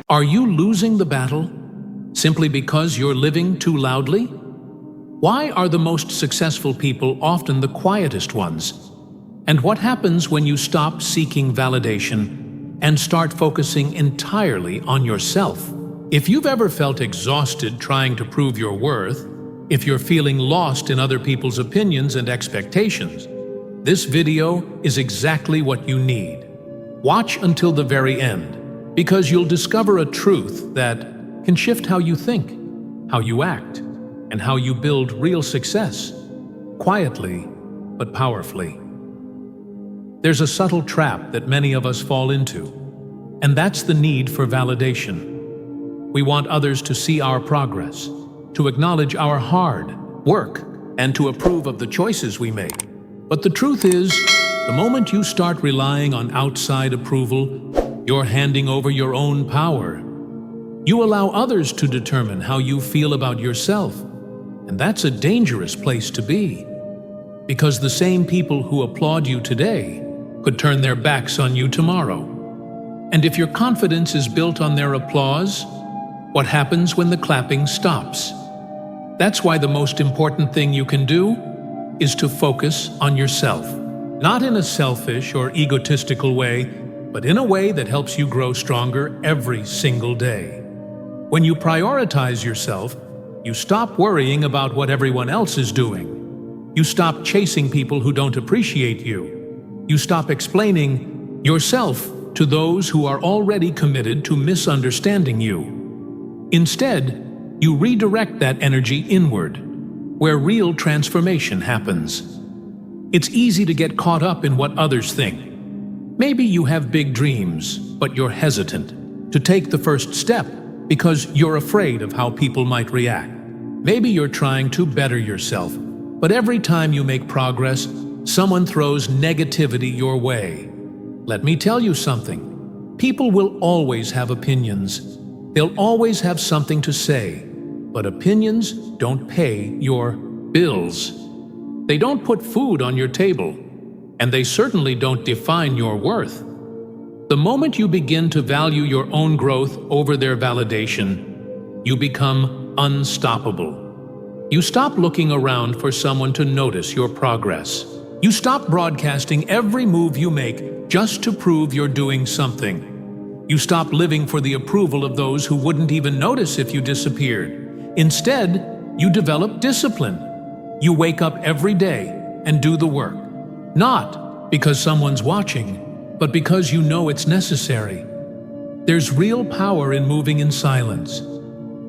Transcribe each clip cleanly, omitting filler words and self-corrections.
Are you losing the battle simply because you're living too loudly? Why are the most successful people often the quietest ones? And what happens when you stop seeking validation and start focusing entirely on yourself? If you've ever felt exhausted trying to prove your worth, if you're feeling lost in other people's opinions and expectations, this video is exactly what you need. Watch until the very end, because you'll discover a truth that can shift how you think, how you act, and how you build real success, quietly but powerfully. There's a subtle trap that many of us fall into, and that's the need for validation. We want others to see our progress, to acknowledge our hard work, and to approve of the choices we make. But the truth is, the moment you start relying on outside approval, you're handing over your own power. You allow others to determine how you feel about yourself, and that's a dangerous place to be. Because the same people who applaud you today could turn their backs on you tomorrow. And if your confidence is built on their applause, what happens when the clapping stops? That's why the most important thing you can do is to focus on yourself. Not in a selfish or egotistical way, but in a way that helps you grow stronger every single day. When you prioritize yourself, you stop worrying about what everyone else is doing. You stop chasing people who don't appreciate you. You stop explaining yourself to those who are already committed to misunderstanding you. Instead, you redirect that energy inward, where real transformation happens. It's easy to get caught up in what others think. Maybe you have big dreams, but you're hesitant to take the first step because you're afraid of how people might react. Maybe you're trying to better yourself, but every time you make progress, someone throws negativity your way. Let me tell you something. People will always have opinions. They'll always have something to say, but opinions don't pay your bills. They don't put food on your table, and they certainly don't define your worth. The moment you begin to value your own growth over their validation, you become unstoppable. You stop looking around for someone to notice your progress. You stop broadcasting every move you make just to prove you're doing something. You stop living for the approval of those who wouldn't even notice if you disappeared. Instead, you develop discipline. You wake up every day and do the work. Not because someone's watching, but because you know it's necessary. There's real power in moving in silence.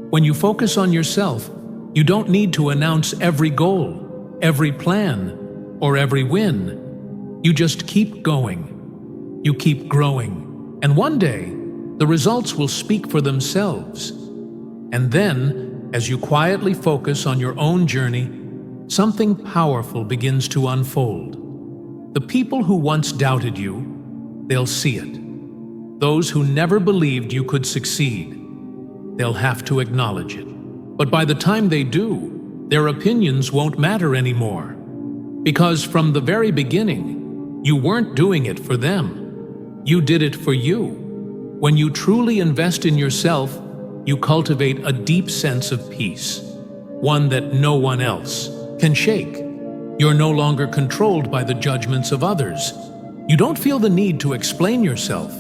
When you focus on yourself, you don't need to announce every goal, every plan, or every win. You just keep going. You keep growing. And one day, the results will speak for themselves. And then, as you quietly focus on your own journey, something powerful begins to unfold. The people who once doubted you, they'll see it. Those who never believed you could succeed, they'll have to acknowledge it. But by the time they do, their opinions won't matter anymore. Because from the very beginning, you weren't doing it for them. You did it for you. When you truly invest in yourself, you cultivate a deep sense of peace, one that no one else can shake. You're no longer controlled by the judgments of others. You don't feel the need to explain yourself.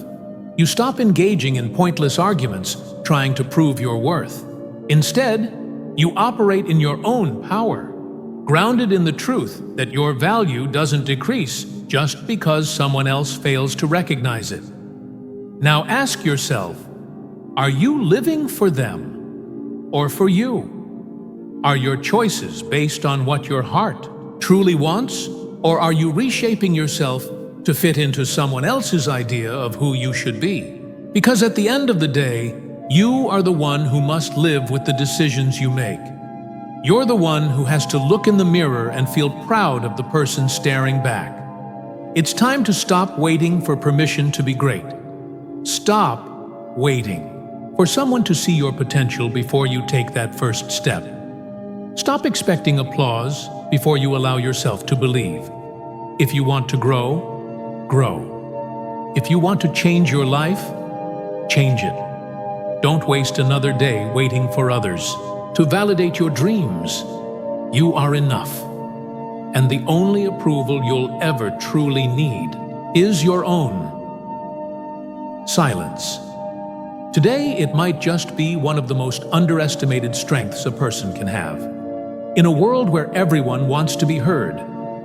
You stop engaging in pointless arguments trying to prove your worth. Instead, you operate in your own power, grounded in the truth that your value doesn't decrease just because someone else fails to recognize it. Now ask yourself, are you living for them or for you? Are your choices based on what your heart truly wants, or are you reshaping yourself to fit into someone else's idea of who you should be? Because at the end of the day, you are the one who must live with the decisions you make. You're the one who has to look in the mirror and feel proud of the person staring back. It's time to stop waiting for permission to be great. Stop waiting for someone to see your potential before you take that first step. Stop expecting applause before you allow yourself to believe. If you want to grow, grow. If you want to change your life, change it. Don't waste another day waiting for others to validate your dreams. You are enough. And the only approval you'll ever truly need is your own. Silence. Today, it might just be one of the most underestimated strengths a person can have. In a world where everyone wants to be heard,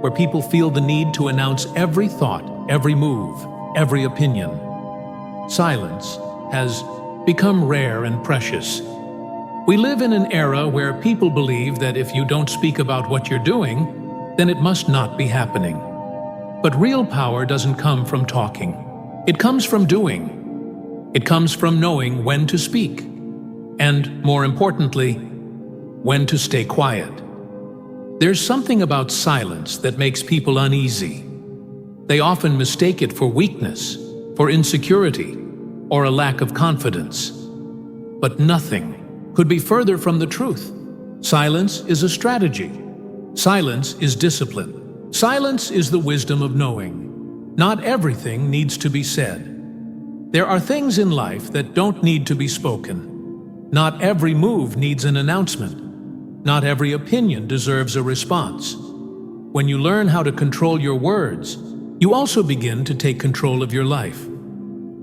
where people feel the need to announce every thought, every move, every opinion, silence has become rare and precious. We live in an era where people believe that if you don't speak about what you're doing, then it must not be happening. But real power doesn't come from talking. It comes from doing. It comes from knowing when to speak, and, more importantly, when to stay quiet. There's something about silence that makes people uneasy. They often mistake it for weakness, for insecurity, or a lack of confidence. But nothing could be further from the truth. Silence is a strategy. Silence is discipline. Silence is the wisdom of knowing. Not everything needs to be said. There are things in life that don't need to be spoken. Not every move needs an announcement. Not every opinion deserves a response. When you learn how to control your words, you also begin to take control of your life.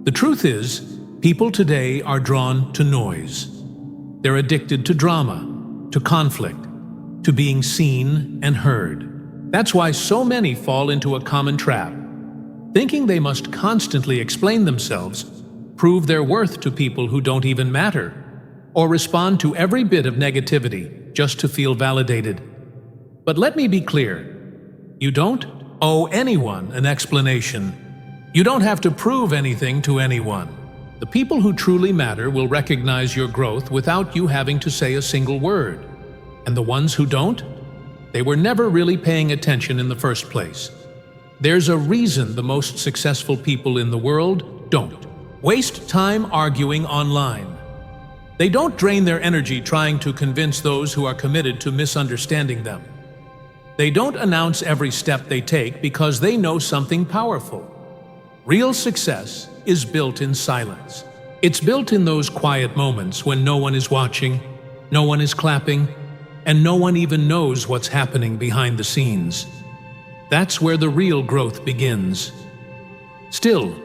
The truth is, people today are drawn to noise. They're addicted to drama, to conflict, to being seen and heard. That's why so many fall into a common trap, thinking they must constantly explain themselves, prove their worth to people who don't even matter, or respond to every bit of negativity just to feel validated. But let me be clear, you don't owe anyone an explanation. You don't have to prove anything to anyone. The people who truly matter will recognize your growth without you having to say a single word. And the ones who don't, they were never really paying attention in the first place. There's a reason the most successful people in the world don't waste time arguing online. They don't drain their energy trying to convince those who are committed to misunderstanding them. They don't announce every step they take because they know something powerful. Real success is built in silence. It's built in those quiet moments when no one is watching, no one is clapping, and no one even knows what's happening behind the scenes. That's where the real growth begins. Still,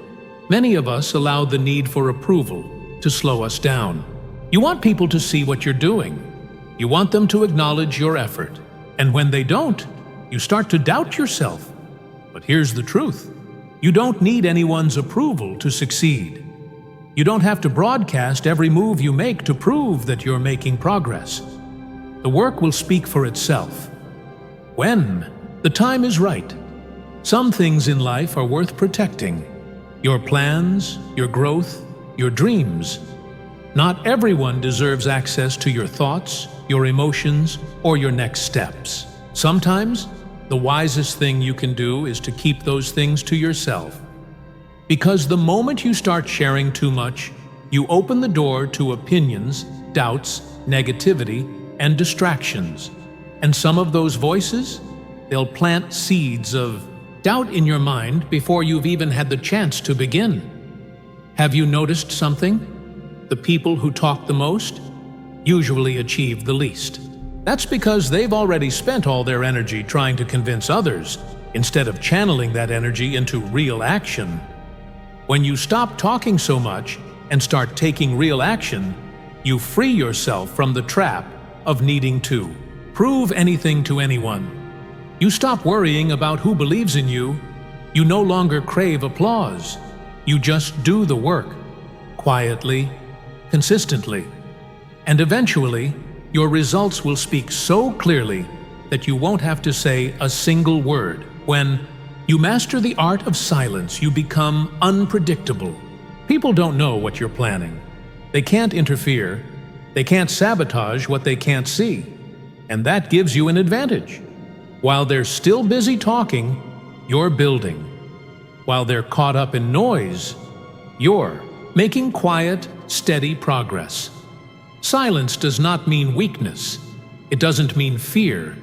many of us allow the need for approval to slow us down. You want people to see what you're doing. You want them to acknowledge your effort. And when they don't, you start to doubt yourself. But here's the truth. You don't need anyone's approval to succeed. You don't have to broadcast every move you make to prove that you're making progress. The work will speak for itself. When the time is right. Some things in life are worth protecting. Your plans, your growth, your dreams. Not everyone deserves access to your thoughts, your emotions, or your next steps. Sometimes, the wisest thing you can do is to keep those things to yourself. Because the moment you start sharing too much, you open the door to opinions, doubts, negativity, and distractions. And some of those voices, they'll plant seeds of doubt in your mind before you've even had the chance to begin. Have you noticed something? The people who talk the most usually achieve the least. That's because they've already spent all their energy trying to convince others, instead of channeling that energy into real action. When you stop talking so much and start taking real action, you free yourself from the trap of needing to prove anything to anyone. You stop worrying about who believes in you. You no longer crave applause. You just do the work, quietly, consistently. And eventually, your results will speak so clearly that you won't have to say a single word. When you master the art of silence, you become unpredictable. People don't know what you're planning. They can't interfere. They can't sabotage what they can't see. And that gives you an advantage. While they're still busy talking, you're building. While they're caught up in noise, you're making quiet, steady progress. Silence does not mean weakness. It doesn't mean fear.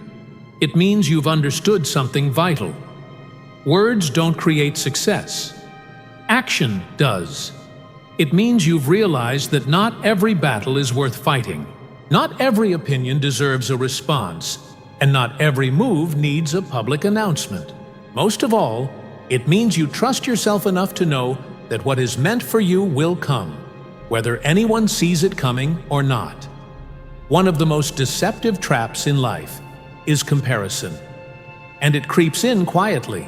It means you've understood something vital. Words don't create success. Action does. It means you've realized that not every battle is worth fighting. Not every opinion deserves a response, and not every move needs a public announcement. Most of all, it means you trust yourself enough to know that what is meant for you will come, whether anyone sees it coming or not. One of the most deceptive traps in life is comparison, and it creeps in quietly.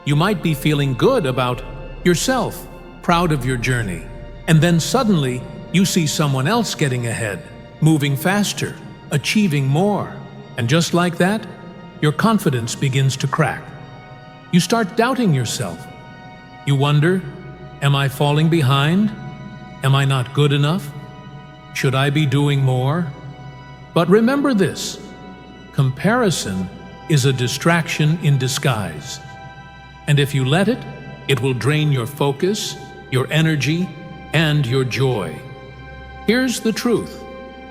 You might be feeling good about yourself, proud of your journey, and then suddenly you see someone else getting ahead, moving faster, achieving more. And just like that, your confidence begins to crack. You start doubting yourself. You wonder, am I falling behind? Am I not good enough? Should I be doing more? But remember this, comparison is a distraction in disguise. And if you let it, it will drain your focus, your energy, and your joy. Here's the truth.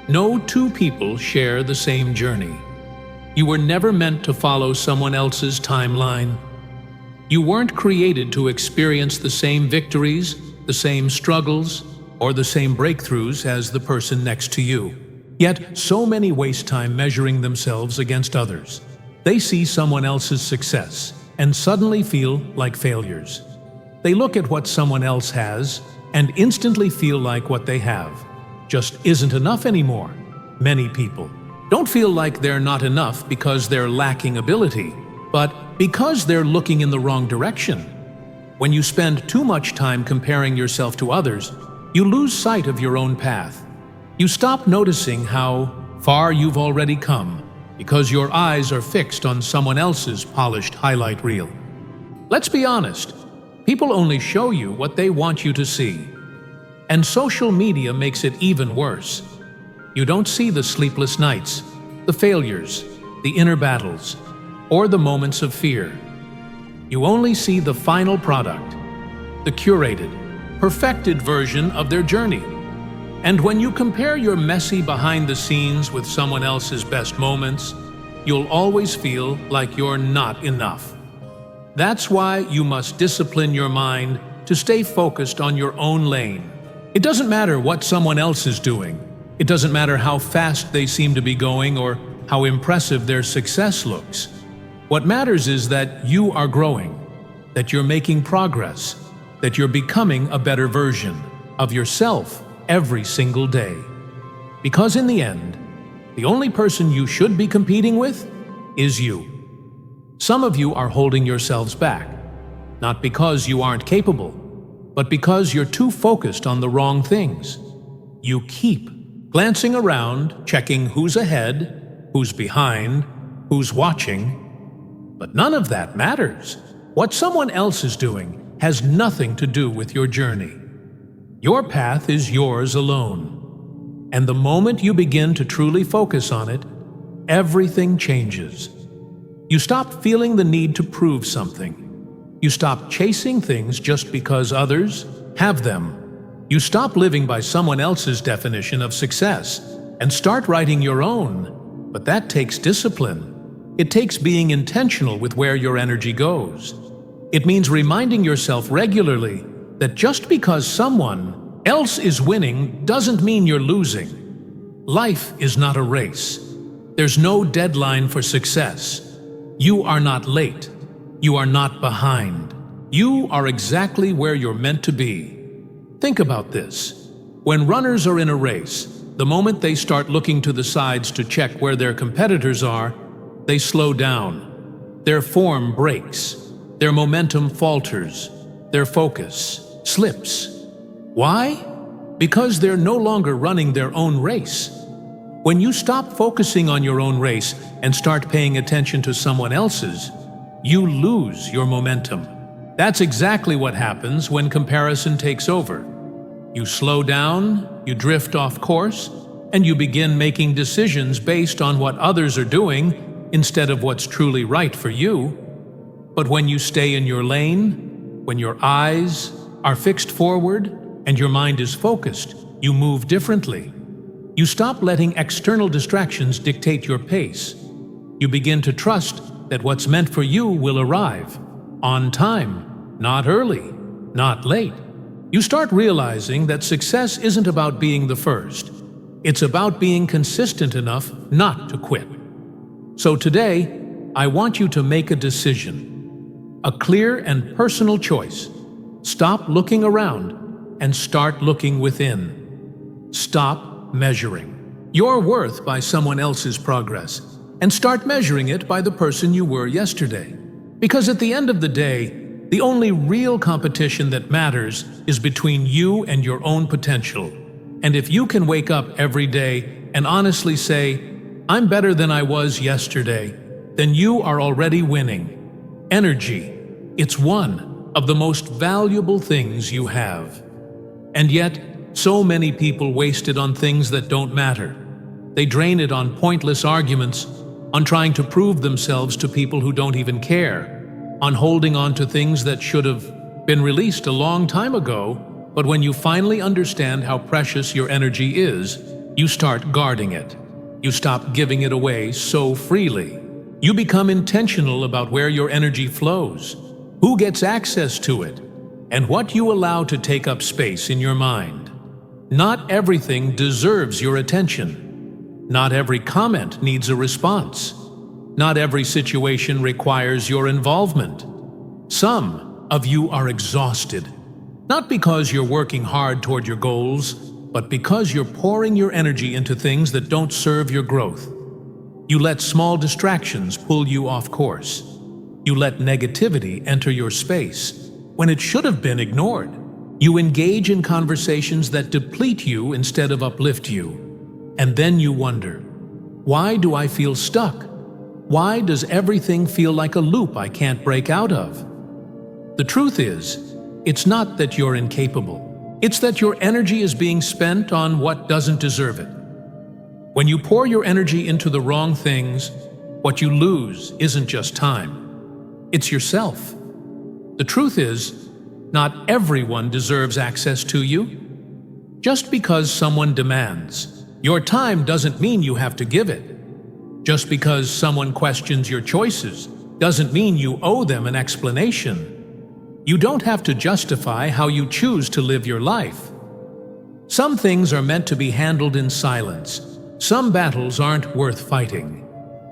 No two people share the same journey. You were never meant to follow someone else's timeline. You weren't created to experience the same victories, the same struggles, or the same breakthroughs as the person next to you. Yet, so many waste time measuring themselves against others. They see someone else's success and suddenly feel like failures. They look at what someone else has and instantly feel like what they have just isn't enough anymore. Many people don't feel like they're not enough because they're lacking ability, but because they're looking in the wrong direction. When you spend too much time comparing yourself to others, you lose sight of your own path. You stop noticing how far you've already come because your eyes are fixed on someone else's polished highlight reel. Let's be honest, people only show you what they want you to see. And social media makes it even worse. You don't see the sleepless nights, the failures, the inner battles, or the moments of fear. You only see the final product, the curated, perfected version of their journey. And when you compare your messy behind the scenes with someone else's best moments, you'll always feel like you're not enough. That's why you must discipline your mind to stay focused on your own lane. It doesn't matter what someone else is doing. It doesn't matter how fast they seem to be going or how impressive their success looks. What matters is that you are growing, that you're making progress, that you're becoming a better version of yourself every single day. Because in the end, the only person you should be competing with is you. Some of you are holding yourselves back, not because you aren't capable, but because you're too focused on the wrong things. You keep glancing around, checking who's ahead, who's behind, who's watching. But none of that matters. What someone else is doing has nothing to do with your journey. Your path is yours alone. And the moment you begin to truly focus on it, everything changes. You stop feeling the need to prove something. You stop chasing things just because others have them. You stop living by someone else's definition of success and start writing your own. But that takes discipline. It takes being intentional with where your energy goes. It means reminding yourself regularly that just because someone else is winning doesn't mean you're losing. Life is not a race. There's no deadline for success. You are not late. You are not behind. You are exactly where you're meant to be. Think about this. When runners are in a race, the moment they start looking to the sides to check where their competitors are, they slow down. Their form breaks. Their momentum falters. Their focus slips. Why? Because they're no longer running their own race. When you stop focusing on your own race and start paying attention to someone else's, you lose your momentum. That's exactly what happens when comparison takes over. You slow down, you drift off course, and you begin making decisions based on what others are doing instead of what's truly right for you. But when you stay in your lane, when your eyes are fixed forward and your mind is focused, you move differently. You stop letting external distractions dictate your pace. You begin to trust that what's meant for you will arrive on time, not early, not late. You start realizing that success isn't about being the first. It's about being consistent enough not to quit. So today, I want you to make a decision, a clear and personal choice. Stop looking around and start looking within. Stop measuring your worth by someone else's progress and start measuring it by the person you were yesterday. Because at the end of the day, the only real competition that matters is between you and your own potential. And if you can wake up every day and honestly say, "I'm better than I was yesterday," then you are already winning. Energy, it's one of the most valuable things you have. And yet, so many people waste it on things that don't matter. They drain it on pointless arguments, on trying to prove themselves to people who don't even care, on holding on to things that should have been released a long time ago. But when you finally understand how precious your energy is, you start guarding it. You stop giving it away so freely. You become intentional about where your energy flows, who gets access to it, and what you allow to take up space in your mind. Not everything deserves your attention. Not every comment needs a response. Not every situation requires your involvement. Some of you are exhausted, not because you're working hard toward your goals, but because you're pouring your energy into things that don't serve your growth. You let small distractions pull you off course. You let negativity enter your space when it should have been ignored. You engage in conversations that deplete you instead of uplift you. And then you wonder, why do I feel stuck? Why does everything feel like a loop I can't break out of? The truth is, it's not that you're incapable. It's that your energy is being spent on what doesn't deserve it. When you pour your energy into the wrong things, what you lose isn't just time. It's yourself. The truth is, not everyone deserves access to you. Just because someone demands your time doesn't mean you have to give it. Just because someone questions your choices doesn't mean you owe them an explanation. You don't have to justify how you choose to live your life. Some things are meant to be handled in silence. Some battles aren't worth fighting.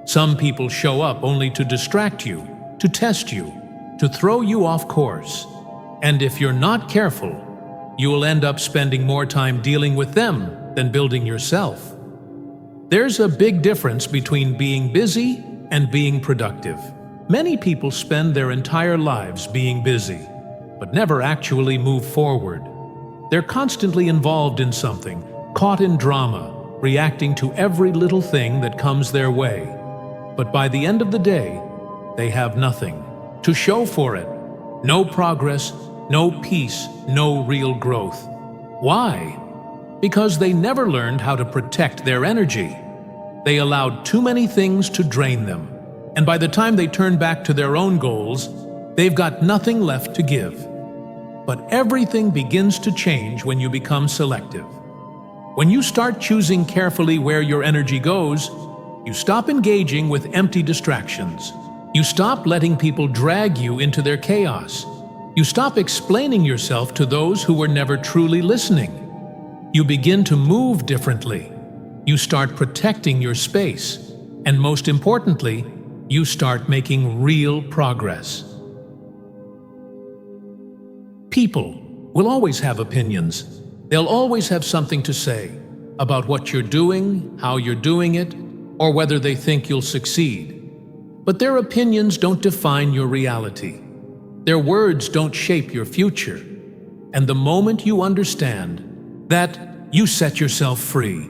Some people show up only to distract you, to test you, to throw you off course. And if you're not careful, you will end up spending more time dealing with them than building yourself. There's a big difference between being busy and being productive. Many people spend their entire lives being busy, but never actually move forward. They're constantly involved in something, caught in drama, reacting to every little thing that comes their way. But by the end of the day, they have nothing to show for it. No progress, no peace, no real growth. Why? Because they never learned how to protect their energy. They allowed too many things to drain them, and by the time they turn back to their own goals, they've got nothing left to give. But everything begins to change when you become selective. When you start choosing carefully where your energy goes, you stop engaging with empty distractions. You stop letting people drag you into their chaos. You stop explaining yourself to those who were never truly listening. You begin to move differently. You start protecting your space. And most importantly, you start making real progress. People will always have opinions. They'll always have something to say about what you're doing, how you're doing it, or whether they think you'll succeed. But their opinions don't define your reality. Their words don't shape your future. And the moment you understand that, you set yourself free.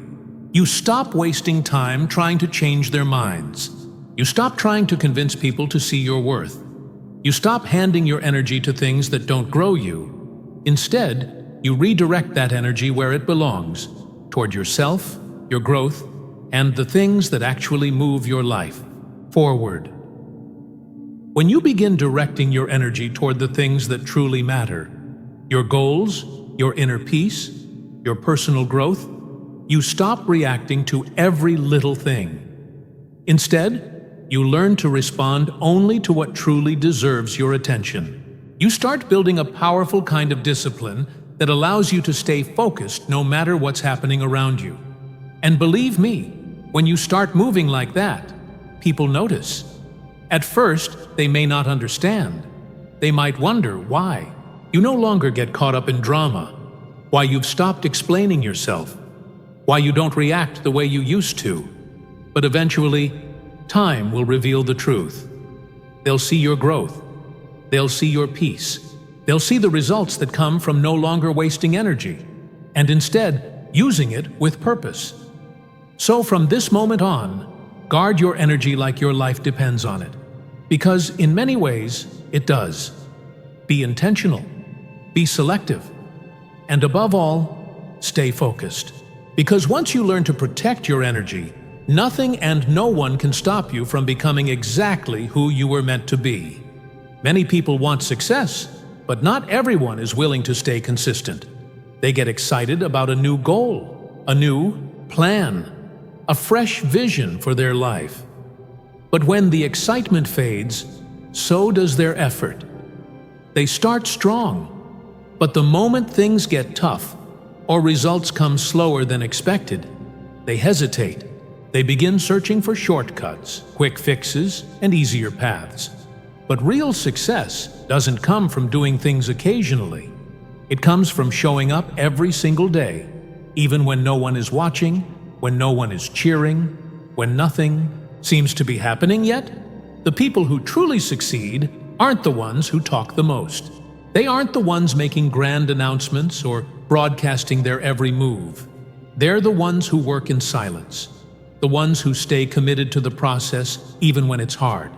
You stop wasting time trying to change their minds. You stop trying to convince people to see your worth. You stop handing your energy to things that don't grow you. Instead, you redirect that energy where it belongs, toward yourself, your growth, and the things that actually move your life forward. When you begin directing your energy toward the things that truly matter, your goals, your inner peace, your personal growth, you stop reacting to every little thing. Instead, you learn to respond only to what truly deserves your attention. You start building a powerful kind of discipline that allows you to stay focused no matter what's happening around you. And believe me, when you start moving like that, people notice. At first, they may not understand. They might wonder why. You no longer get caught up in drama, why you've stopped explaining yourself, why you don't react the way you used to. But eventually, time will reveal the truth. They'll see your growth. They'll see your peace. They'll see the results that come from no longer wasting energy, and instead using it with purpose. So from this moment on, guard your energy like your life depends on it, because in many ways, it does. Be intentional, be selective, and above all, stay focused. Because once you learn to protect your energy, nothing and no one can stop you from becoming exactly who you were meant to be. Many people want success, but not everyone is willing to stay consistent. They get excited about a new goal, a new plan, a fresh vision for their life. But when the excitement fades, so does their effort. They start strong, but the moment things get tough or results come slower than expected, they hesitate. They begin searching for shortcuts, quick fixes, and easier paths. But real success doesn't come from doing things occasionally. It comes from showing up every single day, even when no one is watching, when no one is cheering, when nothing seems to be happening yet. The people who truly succeed aren't the ones who talk the most. They aren't the ones making grand announcements or broadcasting their every move. They're the ones who work in silence, the ones who stay committed to the process even when it's hard,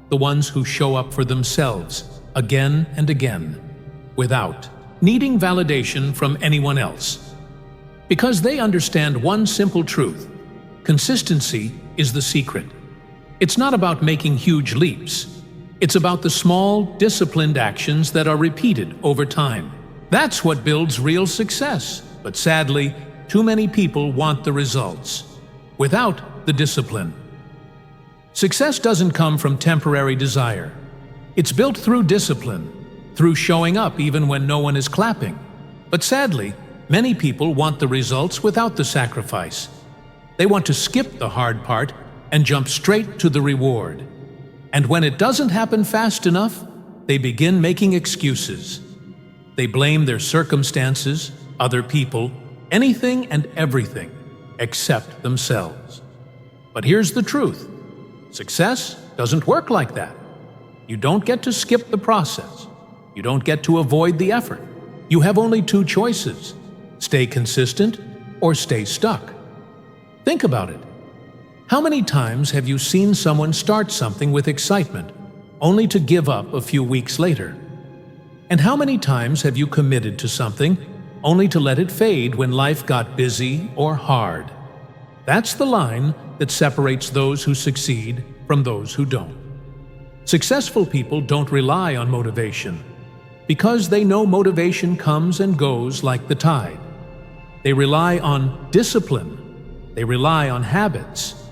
the ones who show up for themselves again and again without needing validation from anyone else. Because they understand one simple truth: consistency is the secret. It's not about making huge leaps. It's about the small, disciplined actions that are repeated over time. That's what builds real success. But sadly, too many people want the results without the discipline. Success doesn't come from temporary desire. It's built through discipline, through showing up even when no one is clapping. But sadly, many people want the results without the sacrifice. They want to skip the hard part and jump straight to the reward. And when it doesn't happen fast enough, they begin making excuses. They blame their circumstances, other people, anything and everything except themselves. But here's the truth: success doesn't work like that. You don't get to skip the process. You don't get to avoid the effort. You have only two choices: stay consistent or stay stuck. Think about it. How many times have you seen someone start something with excitement, only to give up a few weeks later? And how many times have you committed to something, only to let it fade when life got busy or hard? That's the line that separates those who succeed from those who don't. Successful people don't rely on motivation, because they know motivation comes and goes like the tide. They rely on discipline. They rely on habits.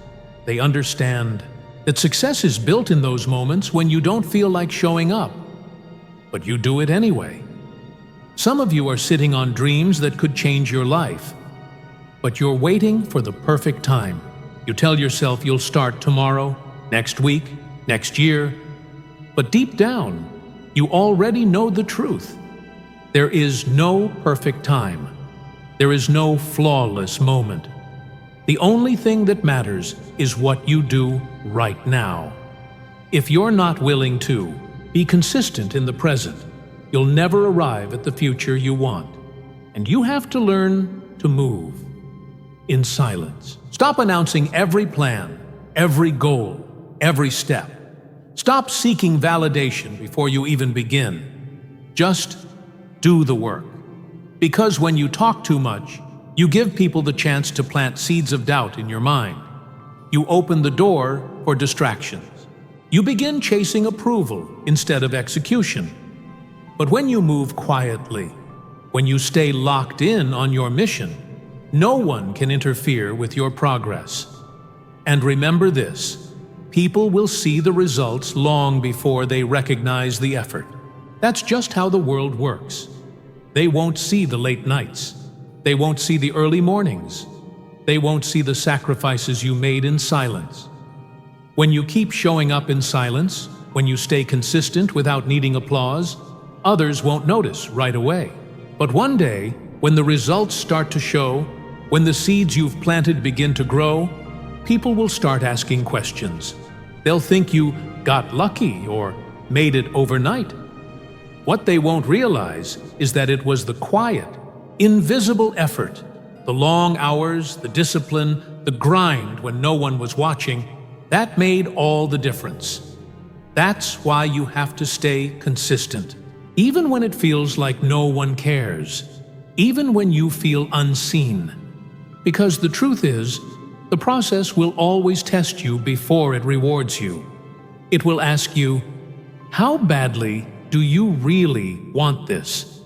They understand that success is built in those moments when you don't feel like showing up, but you do it anyway. Some of you are sitting on dreams that could change your life, but you're waiting for the perfect time. You tell yourself you'll start tomorrow, next week, next year, but deep down, you already know the truth. There is no perfect time. There is no flawless moment. The only thing that matters is what you do right now. If you're not willing to be consistent in the present, you'll never arrive at the future you want. And you have to learn to move in silence. Stop announcing every plan, every goal, every step. Stop seeking validation before you even begin. Just do the work. Because when you talk too much, you give people the chance to plant seeds of doubt in your mind. You open the door for distractions. You begin chasing approval instead of execution. But when you move quietly, when you stay locked in on your mission, no one can interfere with your progress. And remember this: people will see the results long before they recognize the effort. That's just how the world works. They won't see the late nights. They won't see the early mornings. They won't see the sacrifices you made in silence. When you keep showing up in silence, when you stay consistent without needing applause, others won't notice right away. But one day, when the results start to show, when the seeds you've planted begin to grow, people will start asking questions. They'll think you got lucky or made it overnight. What they won't realize is that it was the quiet, invisible effort, the long hours, the discipline, the grind when no one was watching, that made all the difference. That's why you have to stay consistent, even when it feels like no one cares, even when you feel unseen. Because the truth is, the process will always test you before it rewards you. It will ask you, how badly do you really want this?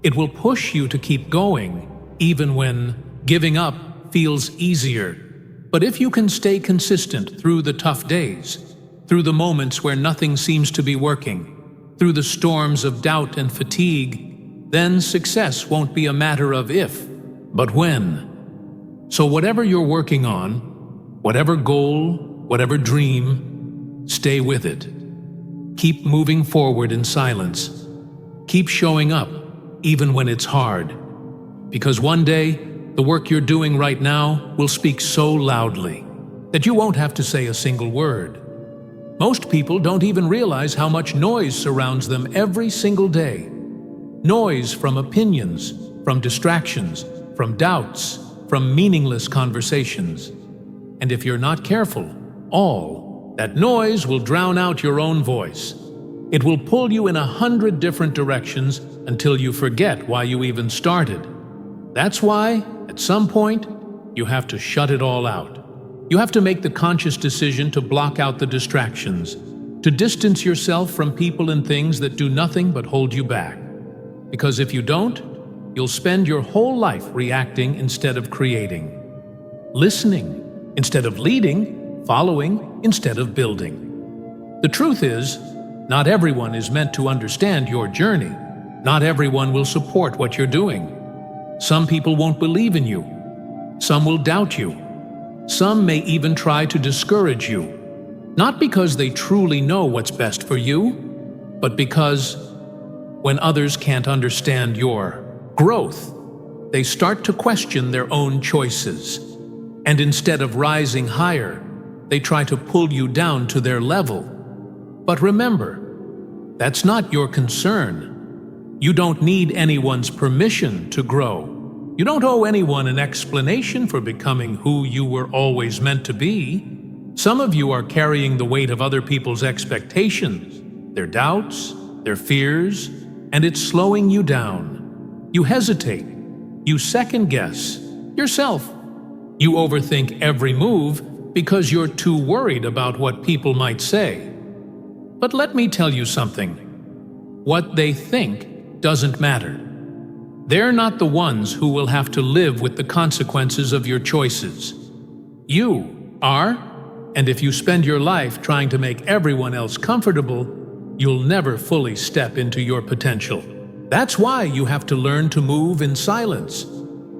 It will push you to keep going, even when giving up feels easier. But if you can stay consistent through the tough days, through the moments where nothing seems to be working, through the storms of doubt and fatigue, then success won't be a matter of if, but when. So whatever you're working on, whatever goal, whatever dream, stay with it. Keep moving forward in silence. Keep showing up, even when it's hard. Because one day, the work you're doing right now will speak so loudly that you won't have to say a single word. Most people don't even realize how much noise surrounds them every single day. Noise from opinions, from distractions, from doubts, from meaningless conversations. And if you're not careful, all that noise will drown out your own voice. It will pull you in 100 different directions until you forget why you even started. That's why, at some point, you have to shut it all out. You have to make the conscious decision to block out the distractions, to distance yourself from people and things that do nothing but hold you back. Because if you don't, you'll spend your whole life reacting instead of creating, listening instead of leading, following instead of building. The truth is, not everyone is meant to understand your journey. Not everyone will support what you're doing. Some people won't believe in you. Some will doubt you. Some may even try to discourage you, not because they truly know what's best for you, but because when others can't understand your growth, they start to question their own choices. And instead of rising higher, they try to pull you down to their level. But remember, that's not your concern. You don't need anyone's permission to grow. You don't owe anyone an explanation for becoming who you were always meant to be. Some of you are carrying the weight of other people's expectations, their doubts, their fears, and it's slowing you down. You hesitate. You second-guess yourself. You overthink every move because you're too worried about what people might say. But let me tell you something. What they think doesn't matter. They're not the ones who will have to live with the consequences of your choices. You are, and if you spend your life trying to make everyone else comfortable, you'll never fully step into your potential. That's why you have to learn to move in silence.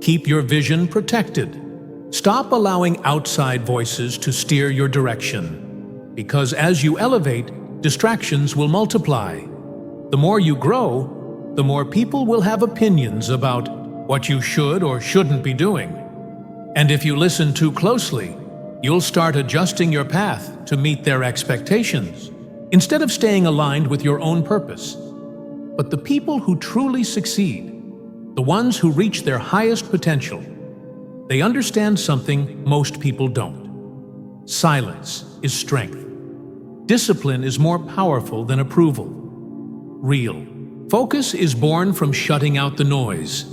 Keep your vision protected. Stop allowing outside voices to steer your direction. Because as you elevate, distractions will multiply. The more you grow, the more people will have opinions about what you should or shouldn't be doing. And if you listen too closely, you'll start adjusting your path to meet their expectations, instead of staying aligned with your own purpose. But the people who truly succeed, the ones who reach their highest potential, they understand something most people don't. Silence is strength. Discipline is more powerful than approval. Real focus is born from shutting out the noise.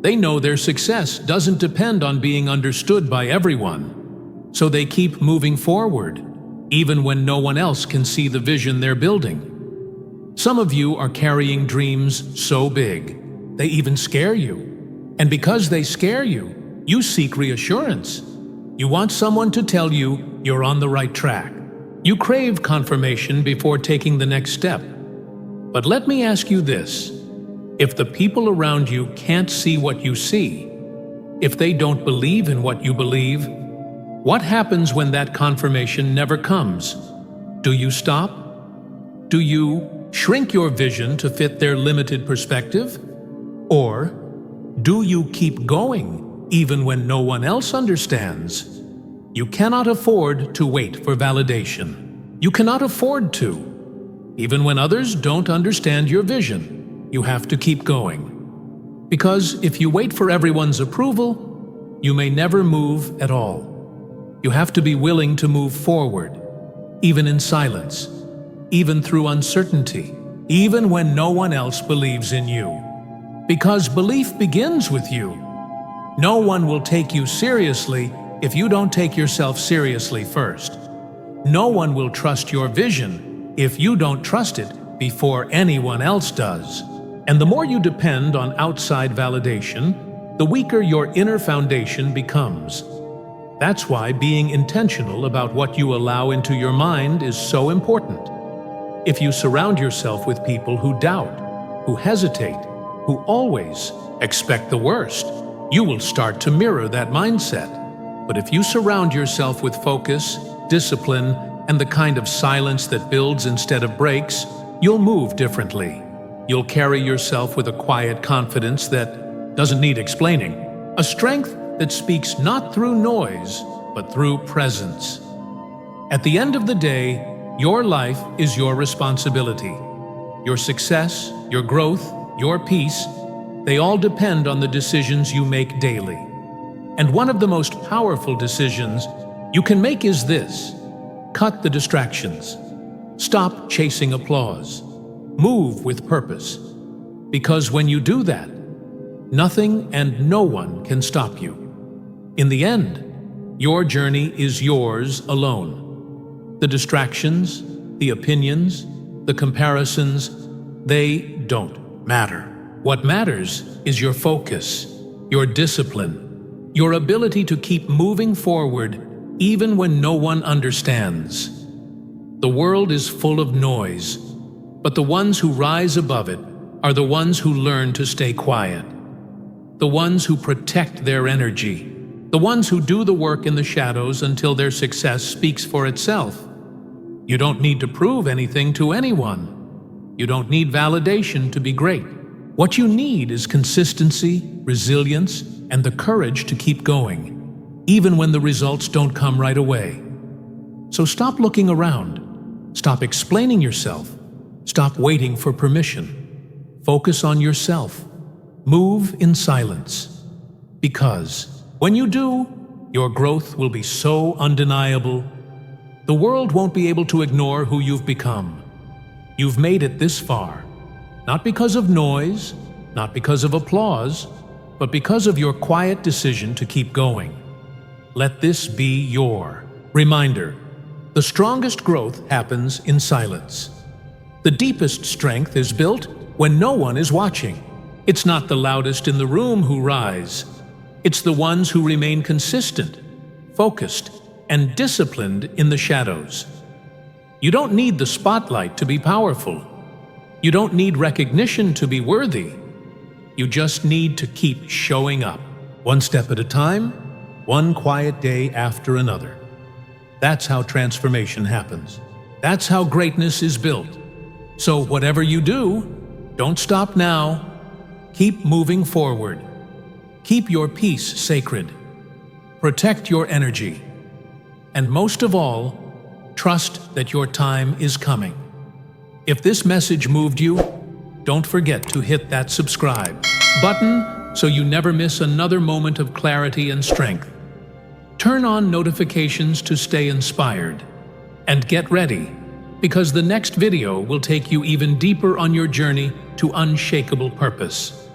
They know their success doesn't depend on being understood by everyone, so they keep moving forward, even when no one else can see the vision they're building. Some of you are carrying dreams so big, they even scare you. And because they scare you, you seek reassurance. You want someone to tell you you're on the right track. You crave confirmation before taking the next step. But let me ask you this. If the people around you can't see what you see, if they don't believe in what you believe, what happens when that confirmation never comes? Do you stop? Do you shrink your vision to fit their limited perspective? Or do you keep going even when no one else understands? You cannot afford to wait for validation. You cannot afford to. Even when others don't understand your vision, you have to keep going. Because if you wait for everyone's approval, you may never move at all. You have to be willing to move forward, even in silence, even through uncertainty, even when no one else believes in you. Because belief begins with you. No one will take you seriously if you don't take yourself seriously first. No one will trust your vision if you don't trust it before anyone else does. And the more you depend on outside validation, the weaker your inner foundation becomes. That's why being intentional about what you allow into your mind is so important. If you surround yourself with people who doubt, who hesitate, who always expect the worst, you will start to mirror that mindset. But if you surround yourself with focus, discipline, and the kind of silence that builds instead of breaks, you'll move differently. You'll carry yourself with a quiet confidence that doesn't need explaining, a strength that speaks not through noise, but through presence. At the end of the day, your life is your responsibility. Your success, your growth, your peace, they all depend on the decisions you make daily. And one of the most powerful decisions you can make is this: cut the distractions. Stop chasing applause. Move with purpose. Because when you do that, nothing and no one can stop you. In the end, your journey is yours alone. The distractions, the opinions, the comparisons, they don't matter. What matters is your focus, your discipline, your ability to keep moving forward even when no one understands. The world is full of noise, but the ones who rise above it are the ones who learn to stay quiet, the ones who protect their energy, the ones who do the work in the shadows until their success speaks for itself. You don't need to prove anything to anyone. You don't need validation to be great. What you need is consistency, resilience, and the courage to keep going, even when the results don't come right away. So stop looking around. Stop explaining yourself. Stop waiting for permission. Focus on yourself. Move in silence. Because when you do, your growth will be so undeniable. The world won't be able to ignore who you've become. You've made it this far, not because of noise, not because of applause, but because of your quiet decision to keep going. Let this be your reminder. The strongest growth happens in silence. The deepest strength is built when no one is watching. It's not the loudest in the room who rise. It's the ones who remain consistent, focused, and disciplined in the shadows. You don't need the spotlight to be powerful. You don't need recognition to be worthy. You just need to keep showing up, one step at a time, one quiet day after another. That's how transformation happens. That's how greatness is built. So whatever you do, don't stop now. Keep moving forward. Keep your peace sacred. Protect your energy. And most of all, trust that your time is coming. If this message moved you, don't forget to hit that subscribe button so you never miss another moment of clarity and strength. Turn on notifications to stay inspired. And get ready, because the next video will take you even deeper on your journey to unshakable purpose.